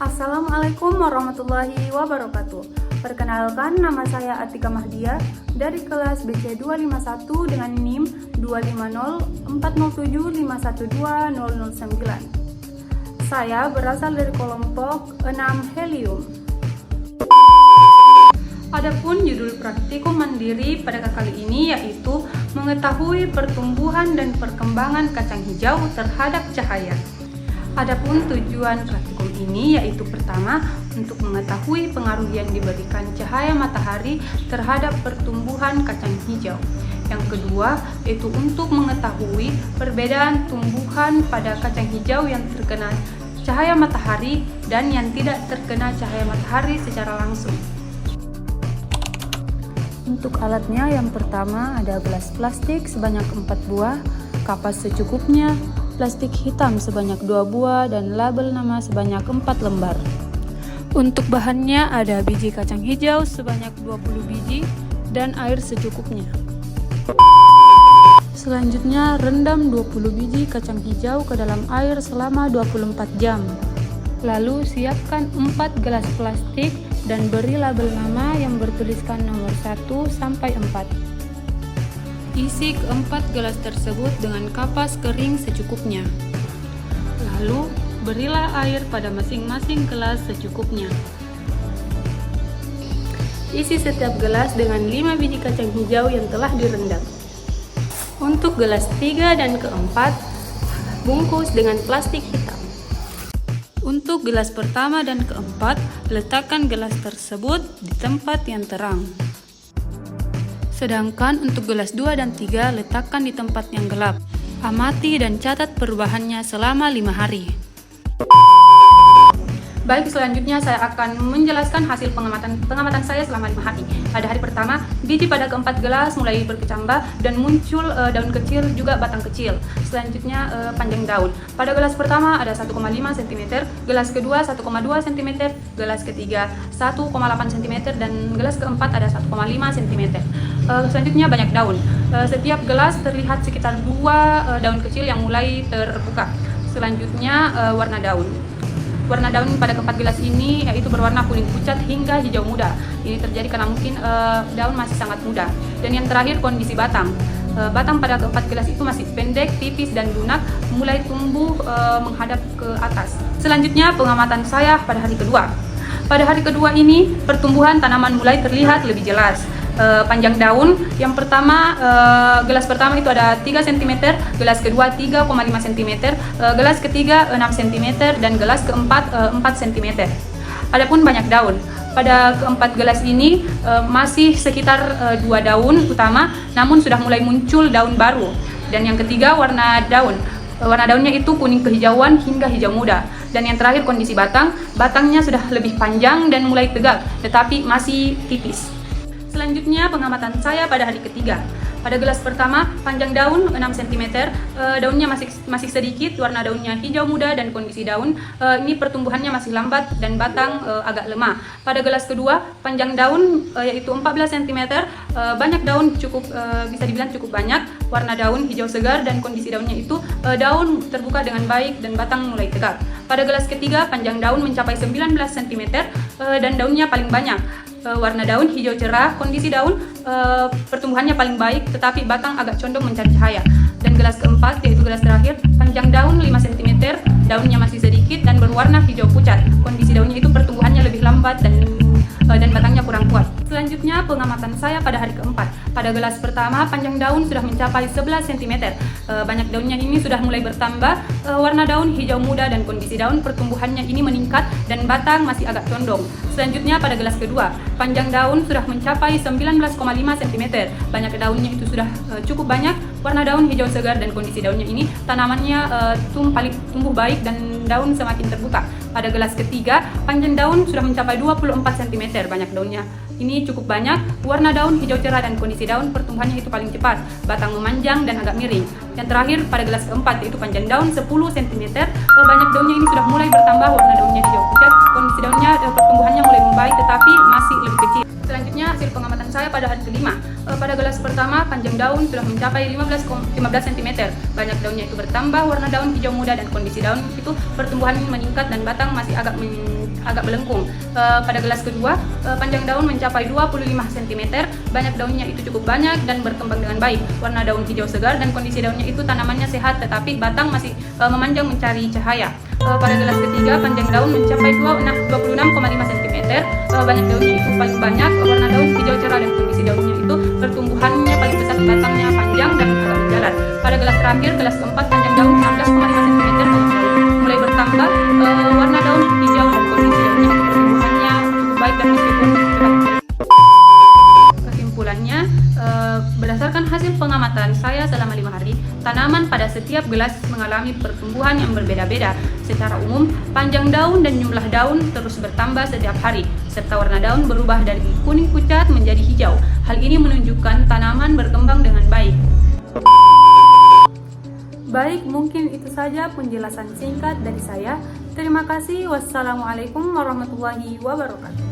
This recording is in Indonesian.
Assalamualaikum warahmatullahi wabarakatuh. Perkenalkan, nama saya Atika Mahdia dari kelas BC 251 dengan NIM 25040751209. Saya berasal dari kelompok 6 helium. Adapun judul praktikum mandiri pada kali ini yaitu mengetahui pertumbuhan dan perkembangan kacang hijau terhadap cahaya. Adapun tujuan praktikum ini yaitu pertama, untuk mengetahui pengaruh yang diberikan cahaya matahari terhadap pertumbuhan kacang hijau. Yang kedua, yaitu untuk mengetahui perbedaan tumbuhan pada kacang hijau yang terkena cahaya matahari dan yang tidak terkena cahaya matahari secara langsung. Untuk alatnya, yang pertama ada gelas plastik sebanyak 4 buah, kapas secukupnya, plastik hitam sebanyak 2 buah, dan label nama sebanyak 4 lembar. Untuk bahannya ada biji kacang hijau sebanyak 20 biji dan air secukupnya. Selanjutnya, rendam 20 biji kacang hijau ke dalam air selama 24 jam. Lalu siapkan 4 gelas plastik dan beri label nama yang bertuliskan nomor 1 sampai 4. Isi keempat gelas tersebut dengan kapas kering secukupnya. Lalu, berilah air pada masing-masing gelas secukupnya. Isi setiap gelas dengan 5 biji kacang hijau yang telah direndam. Untuk gelas 3 dan keempat, bungkus dengan plastik hitam. Untuk gelas pertama dan keempat, letakkan gelas tersebut di tempat yang terang. Sedangkan untuk gelas 2 dan 3 letakkan di tempat yang gelap. Amati dan catat perubahannya selama 5 hari. Baik, selanjutnya saya akan menjelaskan hasil pengamatan saya selama 5 hari. Pada hari pertama, biji pada keempat gelas mulai berkecambah dan muncul daun kecil juga batang kecil. Selanjutnya panjang daun. Pada gelas pertama ada 1,5 cm, gelas kedua 1,2 cm, gelas ketiga 1,8 cm, dan gelas keempat ada 1,5 cm. Selanjutnya banyak daun. Setiap gelas terlihat sekitar 2 daun kecil yang mulai terbuka. Selanjutnya warna daun. Warna daun pada keempat gelas ini yaitu berwarna kuning pucat hingga hijau muda. Ini terjadi karena mungkin daun masih sangat muda. Dan yang terakhir, kondisi batang. Batang pada keempat gelas itu masih pendek, tipis, dan lunak, mulai tumbuh menghadap ke atas. Selanjutnya pengamatan saya pada hari kedua. Pada hari kedua ini pertumbuhan tanaman mulai terlihat lebih jelas. Panjang daun, yang pertama gelas pertama itu ada 3 cm, gelas kedua 3,5 cm, gelas ketiga 6 cm, dan gelas keempat 4 cm. Adapun banyak daun, pada keempat gelas ini masih sekitar 2 daun utama, namun sudah mulai muncul daun baru. Dan yang ketiga warna daun. Warna daunnya itu kuning kehijauan hingga hijau muda. Dan yang terakhir kondisi batang. Batangnya sudah lebih panjang dan mulai tegak, tetapi masih tipis. Selanjutnya pengamatan saya pada hari ketiga. Pada gelas pertama, panjang daun 6 cm, daunnya masih sedikit, warna daunnya hijau muda, dan kondisi daun ini pertumbuhannya masih lambat dan batang agak lemah. Pada gelas kedua, panjang daun yaitu 14 cm, banyak daun, bisa dibilang cukup banyak, warna daun hijau segar, dan kondisi daunnya itu daun terbuka dengan baik dan batang mulai tegak. Pada gelas ketiga, panjang daun mencapai 19 cm dan daunnya paling banyak. Warna daun hijau cerah, kondisi daun pertumbuhannya paling baik, tetapi batang agak condong mencari cahaya. Dan gelas keempat, yaitu gelas terakhir, panjang daun 5 cm, daunnya masih sedikit dan berwarna hijau pucat. Kondisi daunnya itu pertumbuhannya lebih lambat dan batangnya kurang kuat. Selanjutnya pengamatan saya pada hari keempat. Pada gelas pertama, panjang daun sudah mencapai 11 cm. Banyak daunnya ini sudah mulai bertambah, warna daun hijau muda, dan kondisi daun pertumbuhannya ini meningkat dan batang masih agak condong. Selanjutnya pada gelas kedua, panjang daun sudah mencapai 19,5 cm. Banyak daunnya itu sudah cukup banyak, warna daun hijau segar, dan kondisi daunnya ini tanamannya tumbuh baik dan daun semakin terbuka. Pada gelas ketiga, panjang daun sudah mencapai 24 cm. Banyak daunnya ini cukup banyak, warna daun hijau cerah, dan kondisi daun pertumbuhannya itu paling cepat, batang memanjang dan agak miring. Yang terakhir pada gelas keempat yaitu panjang daun 10 cm. Banyak daunnya ini sudah mulai bertambah, warna daunnya hijau pucat, kondisi daunnya pertumbuhannya mulai membaik tetapi masih lebih kecil. Selanjutnya hasil pengamatan saya pada hari kelima. Pada gelas pertama, panjang daun sudah mencapai 15 cm. Banyak daunnya itu bertambah, warna daun hijau muda, dan kondisi daun itu pertumbuhan meningkat dan batang masih agak agak melengkung. Pada gelas kedua, panjang daun mencapai 25 cm, banyak daunnya itu cukup banyak dan berkembang dengan baik. Warna daun hijau segar dan kondisi daunnya itu tanamannya sehat tetapi batang masih memanjang mencari cahaya. Pada gelas ketiga, panjang daun mencapai 26,5 cm, banyak daunnya itu paling banyak, warna daun hijau cerah dan kondisi daunnya itu pertumbuhannya paling besar, batangnya panjang dan agak menjalar. Pada gelas terakhir, gelas keempat, panjang daun 16,5 cm, mulai bertambah, warna daun hijau dan kondisi daunnya pertumbuhannya cukup baik dan meskipun cepat. Kesimpulannya, berdasarkan hasil pengamatan saya selama 5 hari, tanaman pada setiap gelas mengalami pertumbuhan yang berbeda-beda. Secara umum, panjang daun dan jumlah daun terus bertambah setiap hari, serta warna daun berubah dari kuning pucat menjadi hijau. Hal ini menunjukkan tanaman berkembang dengan baik. Baik, mungkin itu saja penjelasan singkat dari saya. Terima kasih. Wassalamualaikum warahmatullahi wabarakatuh.